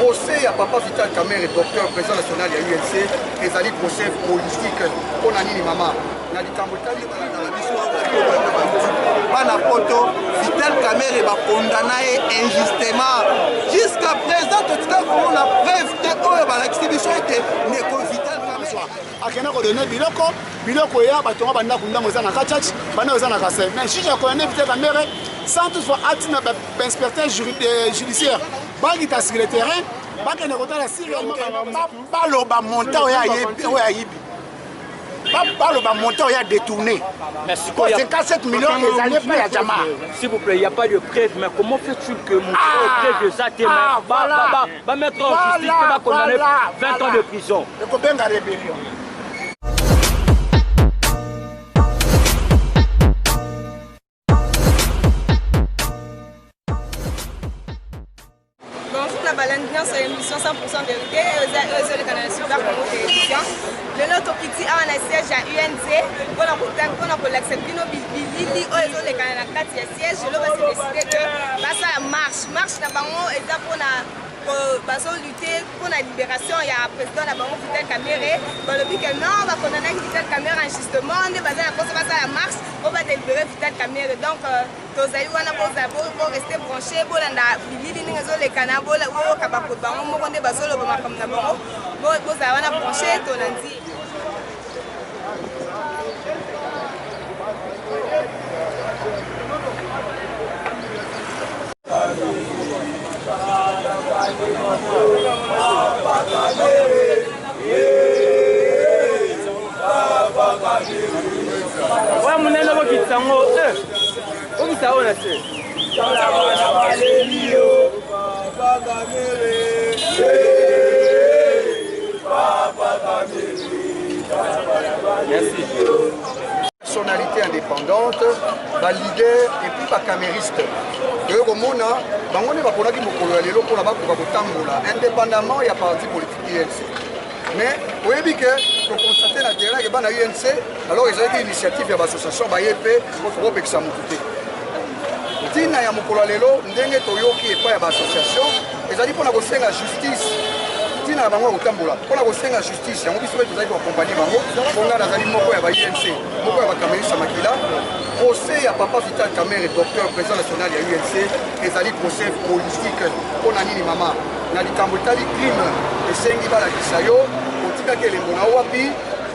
procès à Papa Vital Kamerhe, docteur, président national de l'UNC, et un procès politique. On a dit maman. Bana poto Vital Kamerhe va condamner injustement. Jusqu'à présent, tout cas, on a preuve que l'exhibition était négo Vital Kamerhe. Akena ko donner biloko ya batonga banda kunda moza na kachach bana moza na kase mais si je connais Vital Kamerhe sans toutefois atteindre l'inspecteur judiciaire bangi ta sur le terrain bangi na kota la siriellement baloba montant ya yibi baloba montant ya détourné. Mais 57 millions les années pas ya jama. S'il vous plaît, il n'y a pas de preuve, mais comment fais-tu que mon preuve de ça va mettre en justice, va condamner 20 ans de prison? Le copain a rébellion. C'est une émission 100% vérité. Eux, les canaux super Congo télévision. Le lot au petit a un siège à UNC. On a l'accepté nos billets. Eux, les canaux à 4 sièges. Je leur ai décidé que ça marche d'abord et pour lutter pour la libération. Il y a un président d'abord Vital Kamerhe. Dans le but que non, on va condamner Vital Kamerhe injustement. On est basé à la cause de la marche. On va délibérer Vital Kamerhe. Donc, pour rester branché, pour les canaux, pour personnalité indépendante, leader et puis camériste. Indépendamment, il y a parti politique INC. Mais vous voyez que pour constater la terrain que dans l'UNC, alors ils ont été initiative de l'association Bayepé pour que ça m'oute. Tina ya mukolo lelo ndenge toyoki epa ya association ezali pona kosenga justice. Tina ya bango kotambola pona kosenga justice yango biso tozali ko accompagner bango bonga nazali moko ya ba INC moko ya ba Kamerhe Makila. Procès à Papa Vital Kamerhe, docteur, président national de l'UNC, ezali procès politique. On a dit maman na likambo tali crime esengi bala kisayo otika kelembo na wapi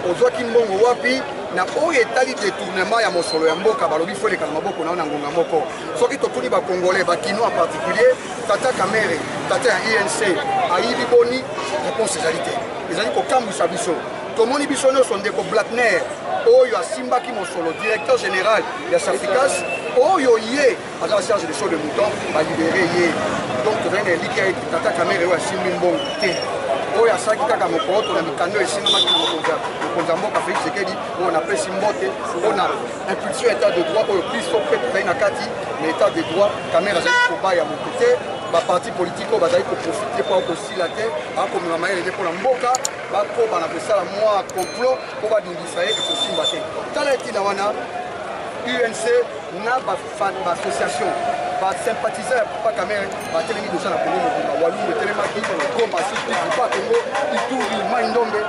ozwaki mbongo wapi na oyo etali détournement ya mosolo ya mboka balobi fo lekala maboko na ngonga moko soki totuni ba congolais ba kino en particulier tata Kamerhe tata ya INC ayibi boni réponse ezali kokambwisa biso tomoni biso nyonso ndeko Blackner oyo asimbaki mosolo directeur général ya Safikas oyo ye aza charge de choses de mouton balibere ye donc tozali na eliki ya tata Kamerhe oyo asimbi mbongo te oyo asalaki kaka mokolo to na mikando esimamaki mokonzi ya mboka Félix Tshisekedi oyo napesi mbote mpona impulsion état de droit oyo biso mpe tozali na kati na état de droit Kamerhe azali kobaya moto te baparti politike oyo bazali koprofite mpo akosila te akomema mayele te mpona mboka bakoba na kosala mwa complot mpo badingisa ye ekosimba te tala etina wana UNC na baassociation basympathiseur ya Papa Kamerhe batelemi dosa na Congo mobimba walungu etelemaki goma suki pa Congo Ituri Mai Ndombe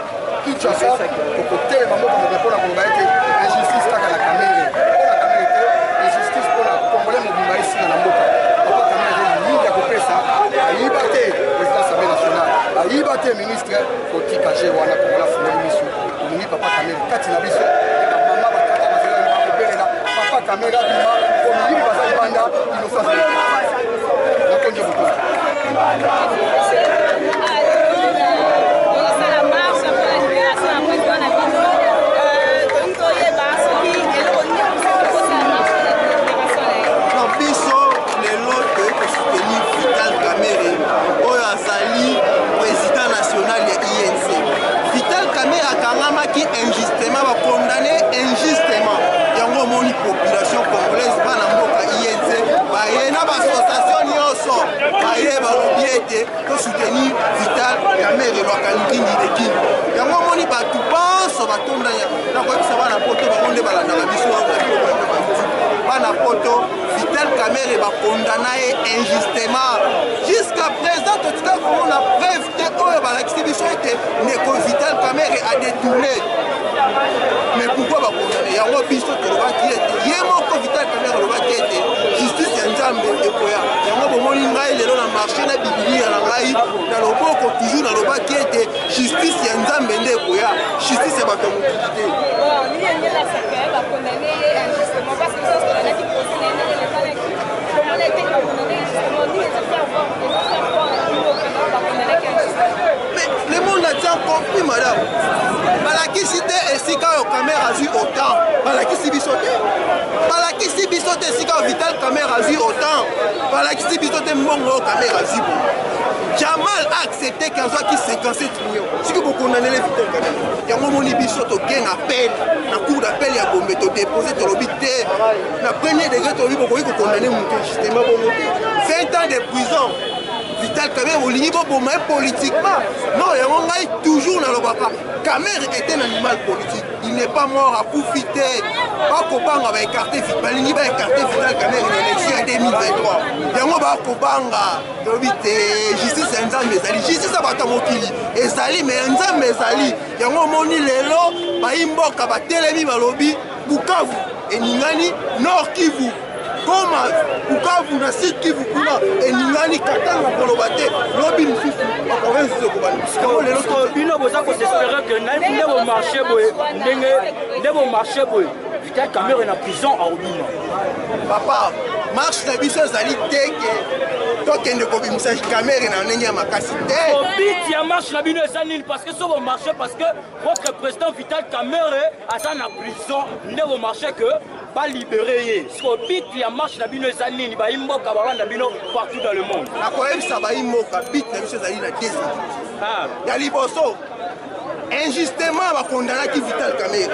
Kinshasa tokotelema mboka mobe mpona koloba ete injustice kaka na Kamerhe mpona Kamerhe te injustice mpona congolais mobimba esina na mboka Papa Kamerhe ezali mingi ya kopesa ayiba te président assemblée nationale ayiba te ministre kotika je wana kongola fungoli miso omongi Papa Kamerhe kati na biso bamama batata bazali bakobelela Papa Kamerhe abima komilili bazali banda innocence nakonje moto injustement va condamner injustement yango moni population congolaise bana mboka INC baye na association nyonso baye balobi ete to soutenir Vital Kamerhe lwakaningindi lekini yango moni batu banso batonda na koyebisa bana poto bango nde balandaka biso bana poto Vital Kamerhe va condamner injustement jusqu'à présent tout cas on a tourné. Mais pourquoi bakondamné yango biso tolobaki ete ye moko Vital Kamerhe alobaki ete justice ya Nzambe ekoya yango bomoni ngai lelo na marché na bibilia na ngai na loboko toujours nalobaki ete justice ya Nzambe nde ekoya justice ya bato ya mokili te. Mais le monde a déjà compris, madame. Balakisi te esika yo Kamerhe azwi autant. Balakisi biso te. Balakisi biso te esika Vital Kamerhe azwi autant. Balakisi biso te mbongo yo Kamerhe azwi bon. Jamal a accepté qu'il soit qui 57 millions. Si vous condamnez les Vital Kamerhe. Yango moni biso to gain appel. Na cour d'appel ya Gombe to déposer to lobité. Na premier degré to bibo ko condamner monter justement bon monter. 20 ans de prison. Vital Kamerhe olingi boboma politiquement. Non, yango ngai toujours na lobaka. Kamerhe est un animal politique. Il n'est pas mort à profiter. Pas kobanga ba écarter balingi ba écarter Vital Kamerhe en élection en 2023. Yango ba kobanga dobite justice ya Nzambe ezali. Justice ya bato mokili ezali mais Nzambe ezali. Yango moni lelo ba imboka ba telemi balobi Bukavu eningani Nord Kivu. Koma Bukavu na Sud Kivu kuna eningani katanga kolobate lobi misusu ba province de Kobani. Parce que bino boza ko s'espérer que ndenge bo marché boye ndenge bo marché boye Vital Kamerhe na prison a obima. Papa, marche na biso ezali teke tokende kobimisa Kamerhe na ndenge ya makasi te. Obiti ya marche na bino eza nini parce que so bo marché parce que votre président Vital Kamerhe aza na prison nde bo marché que pas libéré ye. Bit ya marche na bino eza nini ba imboka ba banda bino partout dans le monde. Na koyebisa ba imboka bit na biso ezali na 2 ans. Ya liboso injustement ba condamnaki Vital Kamerhe.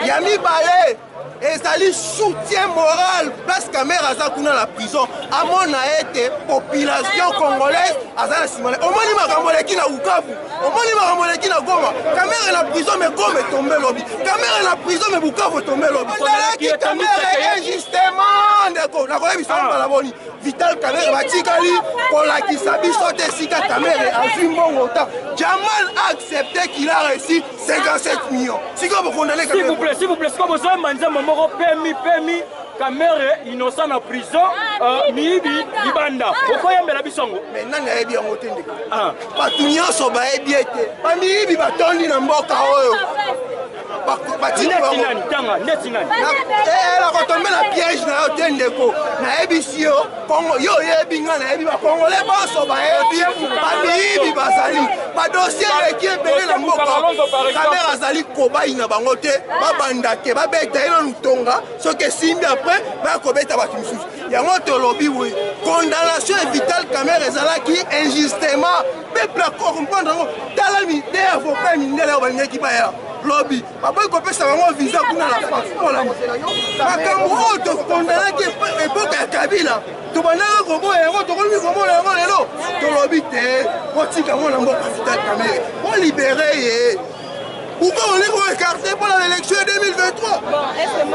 Ya mibale ezali soutien moral place Kamerhe aza kuna la prison amona ete population congolaise aza na simane omoni makambo leki na Bukavu omoni makambo leki na Goma Kamerhe na prison mais Goma tombe lobi Kamerhe na prison mais Bukavu tombe lobi ezalaki Kamerhe injustement ndeko na koyebisa mbala boni Vital Kamerhe batikali kolakisa biso te esika Kamerhe azwi mbongo ta Jamal a accepté qu'il a reçu 57 millions. Si vous condamnez Kamerhe s'il vous plaît, comme vous avez manzé Momoro permis Kamerhe innocent en prison miibi libanda. Pourquoi yamba la bisongo? Mais nani ayebi yango te ndeko. Batu nyonso bayebi ete ba miibi batondi na mboka oyo. La kotombe na piège na yo te ndeko nayebisi yo Kongo yo oyebi nga nayebi bakongolais bonso bayebi bamiyibi bazali badossier eleki ebele na mboka Kamerhe azali kobai na bango te babanda ke babeta ye na lutonga soki esimbi apres bakobeta bato mosusu yango tolobi boye condamnation ya Vital Kamerhe ezalaki injustement peuple akoromprendre yango tala mide avocat mindele oyo balingaki baya lobby baboyi kopesa bango visa kuna na France makambo oyo tokondamnaki epoka ya Kabila tobandaka komona yango tokomi komona yango lelo tolobi te kotika yango na mboka Vital Kamerhe olibere ye pourquoi on est pour écarter pour l'élection 2023? Bon, est-ce que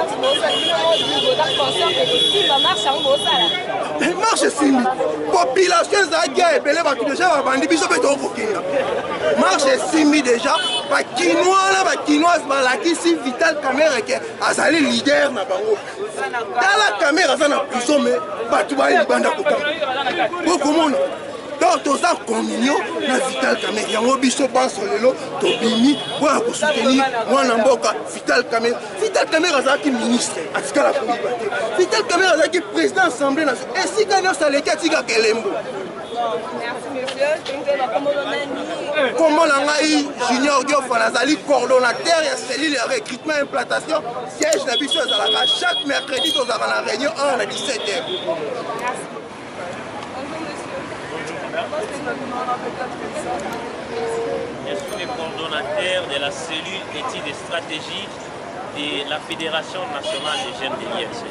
marche marche simbi population zagia ebele bato déjà babandi biso mpe tokokinga marche simbi déjà bakinois na bakinoise balakisi Vital Kamerhe ke azali leader na bango tala Kamerhe aza na prison me bato bali libanda kotanga bokomona donc toza communion na Vital Kamerhe yango biso banso lelo tobimi mpona kosoutenir mwana mboka Vital Kamerhe. Vital Kamerhe azalaki ministre atikala koyiba te. Vital Kamerhe azalaki président assemblée nationale esika nyonso aleki atikaka elembo. Comment na ngai Junior Diofa nazali coordonnateur ya cellule ya recrutement et implantation siège na biso ezalaka chaque mercredi tozalaka na réunion 1 à 17h. Je suis le coordonnateur de la cellule études et stratégies de la Fédération nationale des jeunes de l'INC.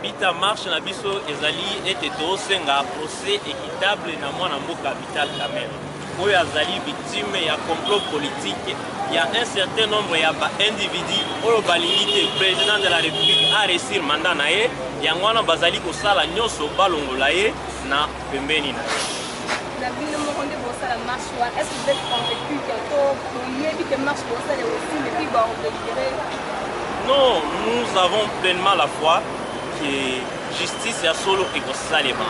Bita marche na biso ezali ete tosenga procès équitable na mwana mboka Vital Kamerhe oyo azali victime ya complot politique. Il y a un certain nombre d'individus oyo balingi te président de la République a réussir mandat na ye yango wana bazali kosala nyonso balongola ye na pembeni na ye. Est-ce que vous êtes convaincu que marche pour ça aussi, mais puis bon, non, nous avons pleinement la foi que justice ya solo ekosalema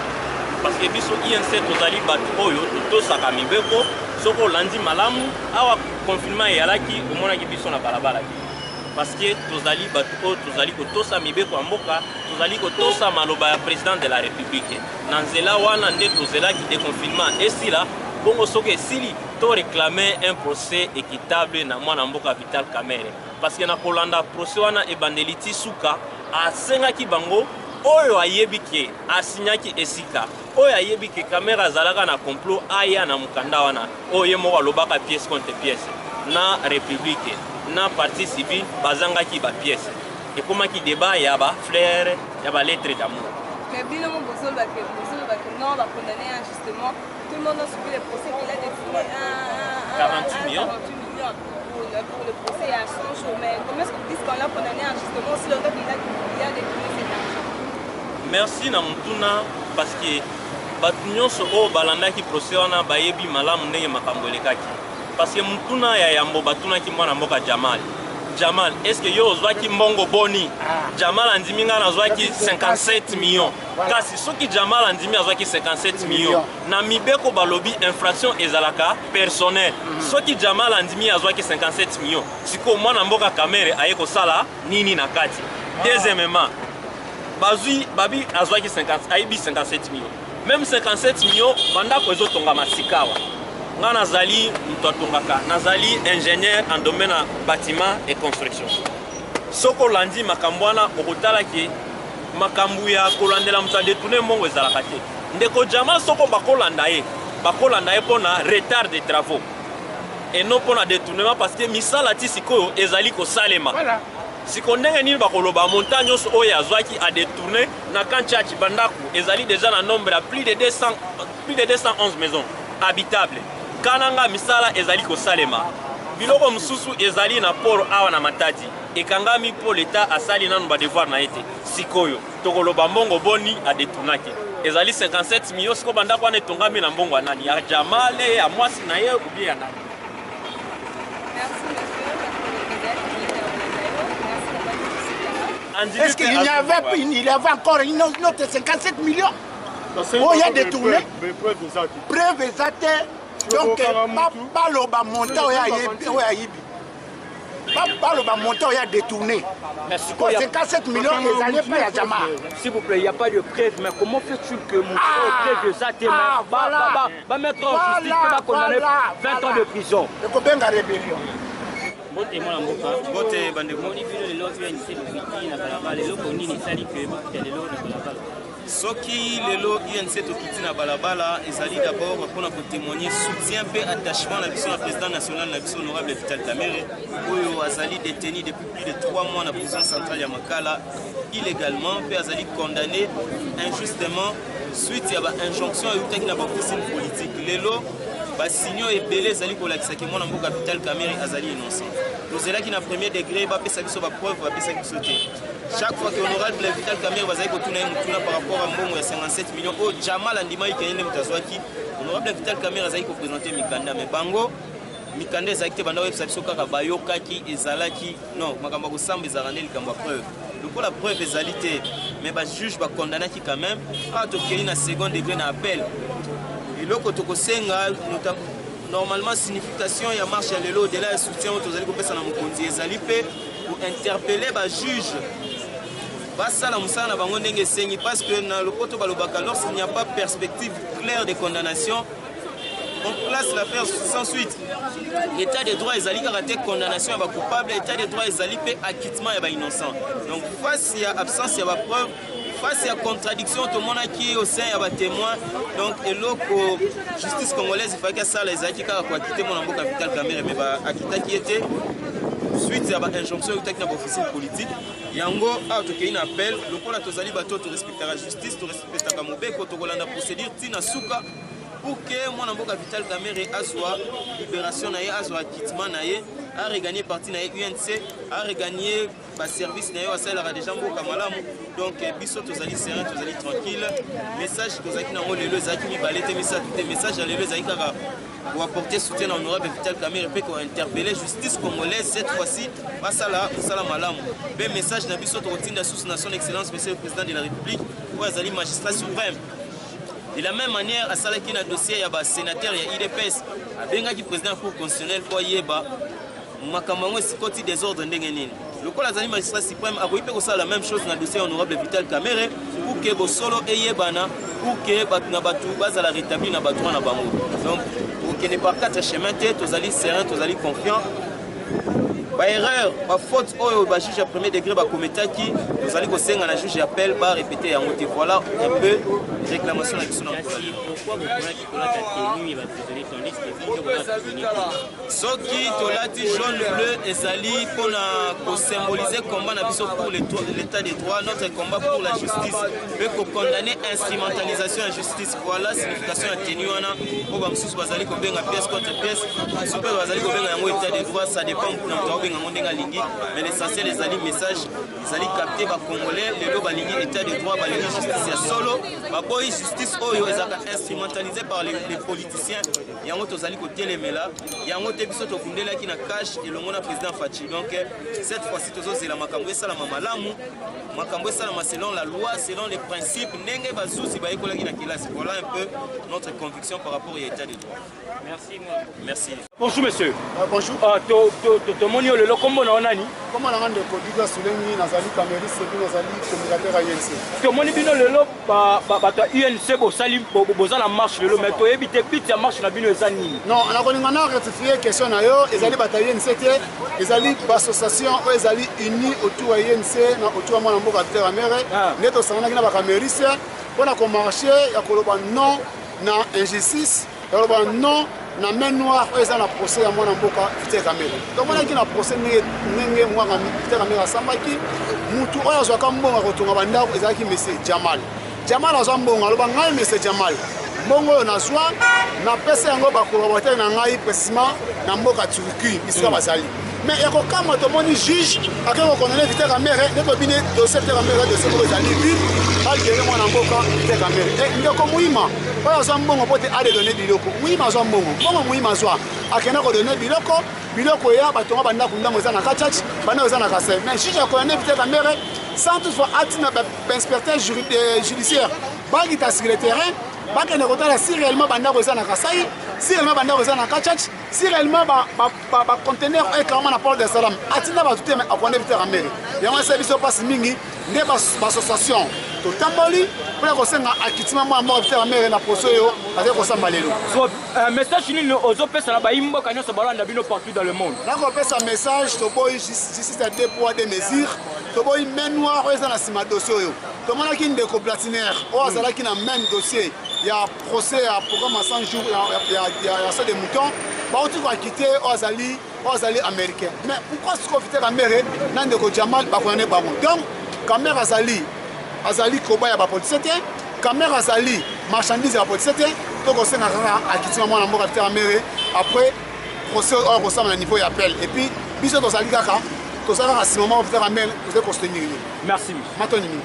parce que biso INC tozali bato oyo totosaka mibeko soko olandi malamu awa confinement eyalaki omonaki biso na balabala parce que tozali bato oyo tozali kotosa mibeko ya mboka tozali kotosa maloba ya président de la république na nzela wana nde tozelaki déconfinement esila bongo soki esili to réclamer un procès équitable na mwana mboka Vital Kamerhe parce que na kolanda procès wana ebandeli ti suka asengaki bango oyo ayebi ke asinyaki esika oyo ayebi ke Kamerhe azalaka na complot aya na mukanda wana oyo ye moko alobaka pièce contre pièce na république na parti civile bazangaki ba pièce ekomaki débat ya ba fleur ya ba lettre d'amour. Mais bien non, non, va condamner injustement. Tout le monde a suivi le procès qu'il a destiné à 48 millions. Pour le procès à 100 jours. Mais comment est-ce que vous dites qu'on l'a condamné injustement si longtemps qu'il a détourné cet argent? Merci na mutuna parce que bato nyonso oyo balandaki procès wana bayebi malamu ndenge makambo elekaki parce que mutuna ya yambo batunaki mwana mboka Jamal, est-ce que yo ozwaki mbongo boni? Jamal andimi nga nazwaki 57 millions. Kasi soki Jamal andimi azwaki 57 millions. Na mibeko balobi infraction ezalaka personnel. Soki Jamal andimi azwaki 57 millions. Siko mwana mboka Kamerhe aye kosala nini na kati. Deuxièmement, babi azwaki 57 millions. Même 57 millions bandako ezotonga masikawa. Nga nazali mtotongaka nazali ingénieur en domaine en bâtiment et construction soko landi makambwana okotala ke makambu ya kolandela mutu adetourne mbongo ezalaka te ndeko Jamal soko bakolanda ye pona retard de travaux et non pona détournement parce que misala ti sikoyo ezali kosalema siko ndenge nini bakoloba montagne nyonso oyo azwaki adetourne na kantiachi bandako ezali déjà na nombre ya plus de 211 maisons habitables. Kananga misala ezali kosalema biloko mususu ezali na poro awa na Matadi ekangami po l'État asali nanu ba devoir na ete sikoyo tokoloba mbongo boni adetunaki ezali 57 millions siko bandako wana etongami na mbongo nani ya Jamale ya mwasi na ye ubie ya nani. Est-ce qu'il y avait encore une autre 57 millions? Oh, il y a détourné. Preuve exacte. Donc, pas le montant où il y a détourné. 57 millions, ils n'allaient pas à Jamal. S'il vous plaît, il n'y a pas de preuve, mais comment fait-il que mon preuve exacte va mettre en justice et va condamner 20 ans de prison? Rébellion. Soki lelo INC tokiti na balabala ezali d'abord pour témoigner soutien et attachement à la président national na biso honorable Vital Kamerhe oyo azali détenu depuis plus de 3 mois na prison centrale ya Makala illégalement et azali condamné injustement suite à une injonction eutaki na officine politique lelo basigno ebele ezali kolakisaki mwana mboka Vital Kamerhe azali innocent tozelaki na premier degré bapesa biso bapreuve bapesa biso te. Chaque fois que honorable Vital Kamerhe va par rapport à Mbongo ya 57 millions, oh Jamal andima ikende mutazwaki honorable Vital Kamerhe azali ko présenter Mikanda mais bango Mikanda ezali te banda website biso kaka bayokaki ezalaki non makambo ko samba ezarane likambo preuve. Donc pour la preuve ezali te mais ba juge ba condamnaki quand même à tokeli na second degré na appel. Et loko tokosenga normalement signification ya marche ya lelo de la soutien aux ko pesa na mokonzi ezali pe pour interpeller ba juge basala musala bango ndenge sengi parce que dans le poto balobaka lorsqu'il n'y a pas perspective claire de condamnation on place l'affaire sans suite. L'état de droit ezali karaté condamnation ya coupable, état de droit ezali pe acquittement ya ba innocent. Donc face à absence ya ba preuve, face à contradiction tout le monde qui au sein ya ba témoin donc eloko justice congolaise il faut que ça les acquis ka ko acquitter mon mboka Vital Kamerhe mais ba acquitta qui était suite à l'injonction de l'officier politique, yango a toqué un appel, le pôle a tozali bateau to respecter la justice, to respecter la mobile, to la procédure tina souka pour que mon amboka Vital Kamerhe aswa libération naie aswa acquittement naie a regagné parti naie UNC a regagné ba service naie a celle déjà mboka malamu donc biso tozali serein tozali tranquille message tozalaki nango lelo ezalaki mibale te misatu te message ya lelo ezalaki kaka apporter soutien à honorable Vital Kamerhe et pour interpeller justice congolaise cette fois-ci basala malamu be message na biso tokotinda sous son excellence monsieur le président de la république ou azali magistrat suprême. De la même manière, à Salaki na dossier ya ba sénateur ya IDPS abengaki président cour constitutionnel pour yeba makambo sikoti désordre ndenge nini. Le col azali magistrat suprême a voulu faire la même chose dans le dossier honorable Vital Kamerhe pour que Bosolo eyebana pour que batu bazala rétabli na batu na bango. Donc pour qu'il n'y ait pas quatre chemins tous allez serein, tous allez confiants. Par erreur, par faute, le juge à premier degré va commettre qui vous allez conseiller à la juge appel, va répéter en motif. Voilà un peu réclamation de son emploi. Pourquoi vous avez ce qui tola dit jaune bleu et sali pour symboliser le combat pour l'état des droits, notre combat pour la justice, mais pour condamner l'instrumentalisation de la justice. Voilà la signification de la tenue. Pour que vous allez pièce contre pièce, super vous allez l'état des droits, ça dépend de notre mais l'essentiel les alliés messages les alliés captés par congolais les lots baligés état de droit baligés justice solo baboy justice oyo ezaka instrumentalisé par les politiciens yango tozali côté les mela yango te biso tokundela ki na cash et le mona président Fachi donc cette fois-ci tozozela makambo esala malamu makambo esala selon la loi selon les principes ndenge bazusi bayekola ki na kilasi voilà un peu notre conviction par rapport à l'état de droit. Merci. Bonjour monsieur. Bonjour. Tomoni le kombo na onani? Comment on a de Kodiga Soulengi Nazali Kamerhe Sebi Nazali communicateur à UNC. Tomoni bino lelo ba UNC bo sali boza la marche lelo mais to ebite bit ya marche na bino ezani. Non, on a konninga na rectifier question na yo ezali bata UNC te ezali association o ezali unis autour ya UNC na autour ya mboka Vital Kamerhe neto sangana kina ba Kamerhe pona ko marcher ya koloba non na injustice koloba non na main noire oyo na procès ya mwana mboka Vital Kamerhe. Donc on a qui na procès ndenge mwana Vital Kamerhe asambaki mutu oyo azwaka mbongo kotunga bandako ezalaki monsieur Jamal azwa mbongo aloba ngai monsieur Jamal mbongo oyo nazwa na pesa yango bakolaborateur na ngai précisément na mboka Turquie bisika bazali mais ekokama tomoni juge akei kokondane Vital Kamerhe ndeko bine dossier Vital Kamerhe dossier moko ezali vide bagele mwana mboka Vital Kamerhe ndeko muima oyo azwa mbongo po te adedone biloko muima azwa mbongo muima azwa akende kodone biloko ya batonga bandako ndango eza na kachachi bandako eza na kasai mais juge akondane Vital Kamerhe sans toutefois atina inspecteur judiciaire bagita sur le terrain bakende kotala si réellement bandako eza na kasai si réellement bandako eza na kachachi si réellement ba conteneur est clairement na port de Salam atina ba tout mais akondane Vital Kamerhe yango ça biso passe mingi nde ba association totamboli pour kosenga akitima mwa Vital Kamerhe na poso yo avec kosamba lelo message nini ozopesa na baimbo kanyoso balanda bino partout dans le monde na kopesa message to boy justice à deux poids deux mesures to boy main noire oyo eza na sima dossier oyo tomonaki ndeko platinaire oyo azalaki na même dossier ya procès ya programme à 100 jours ya ça de mouton bauti koakite oyo azali américain mais pourquoi siko Vital Kamerhe na ndeko Jamal bakonane bango donc Kamerhe azali koba ya bapolitien te Kamerhe azali marchandise ya bapolitien te tokosenga kaka akitima mwana mboka Vital Kamerhe après procès oyo kosala na niveau ya appel et puis biso tozali kaka si moment Vital Kamerhe tozali kostenir ye merci matoni mingi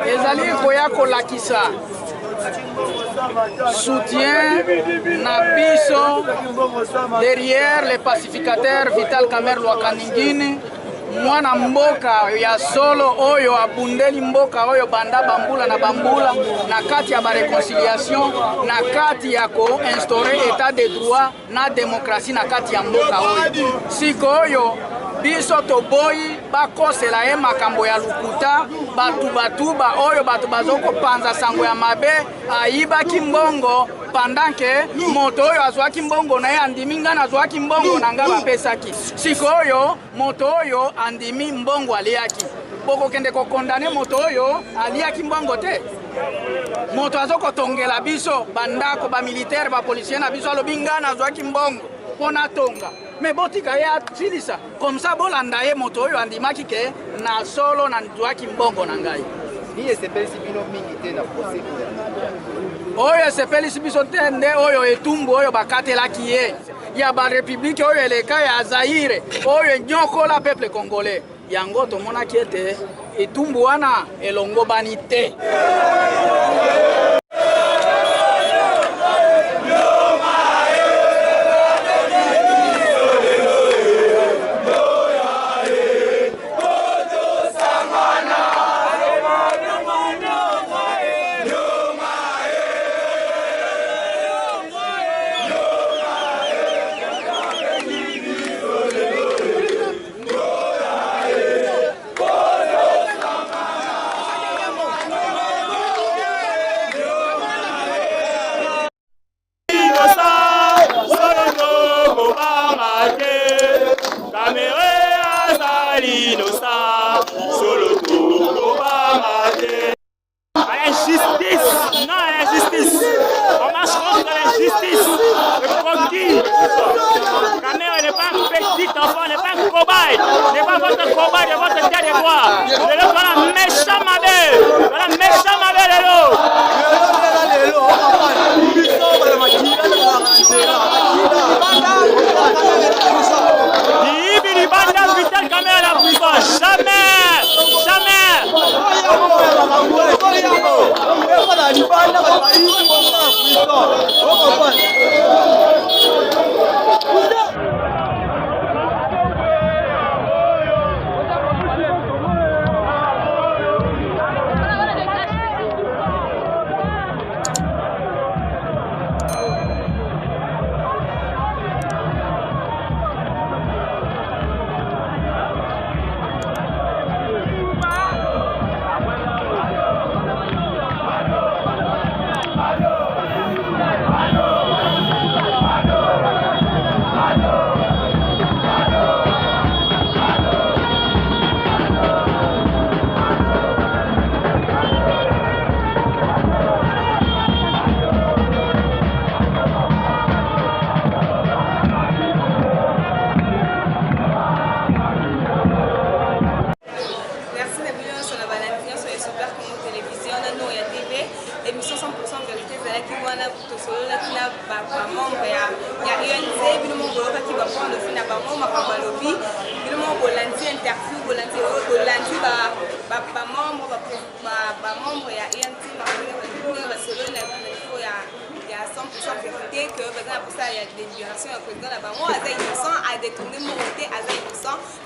ezali koya kolakisa soutien na biso derrière les pacificateurs Vital Kamerhe Lwakaningini mwana mboka ya solo oyo abundeli mboka oyo banda bambula na bambula na kati ya bareconciliation na kati ya ko-instaurer état de droit na démocratie na kati ya mboka oyo sikoyo biso toboyi bakosela ye makambo ya lukuta batuba oyo bato bazokopanza sango ya mabe ayibaki mbongo pendant que moto oyo azwaki mbongo na ye andimi nga nazwaki mbongo na nga bapesaki sikoyo moto oyo andimi mbongo aliaki bokokende kokondane moto oyo aliaki mbongo te moto azokotongela biso bandako bamilitaire bapolisier na biso alobi nga nazwaki mbongo mpona tonga mais botika ye asilisa comme ça bolanda ye moto oyo andimaki ke na solo na nazwaki mbongo na ngai oyo esepelisi biso te nde oyo etumbu oyo bakatelaki ye ya barépublike oyo eleka ya Zaire oyo nyokola peuple congolais yango tomonaki ete etumbu wana elongobani te.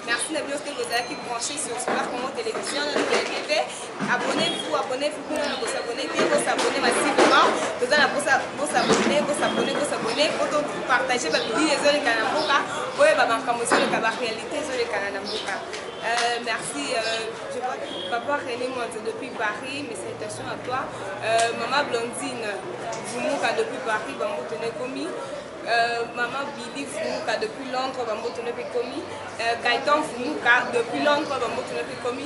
Merci de bien vous avez branché sur Super Congo Télévision, abonnez-vous, vous abonnez massivement, vous allez vous abonner, pour partager votre vie les autres Kanamboka, pour la réalité des Canada. Merci, je vois Papa René Monte depuis Paris, mes salutations à toi. Maman Blondine Vumuka depuis Paris, Bambo Tene Komi. Maman Billy Vumuka depuis Londres, Bambo Tene Komi. Gaëtan Vumuka depuis Londres, Bambo Tene Komi.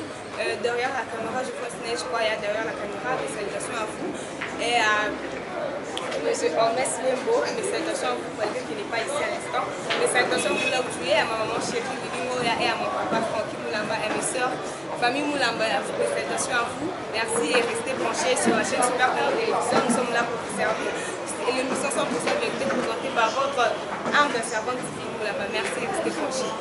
Derrière la caméra, je crois, il y a derrière la caméra, mes salutations à vous. Et à Monsieur Hermès Lembo, mes salutations à vous, malgré qu'il n'est pas ici à l'instant. Mes salutations à vous là où tu es, à ma maman chérie Bilingo et à mon papa Francky Moulamba et mes soeurs, famille Moulamba, mes salutations à vous. Merci et restez branchés sur la chaîne Super Congo Télévision. Nous sommes là pour vous servir. Et l'émission 100% vérité présentée par votre âme de servante Moulamba. Merci et restez branchés.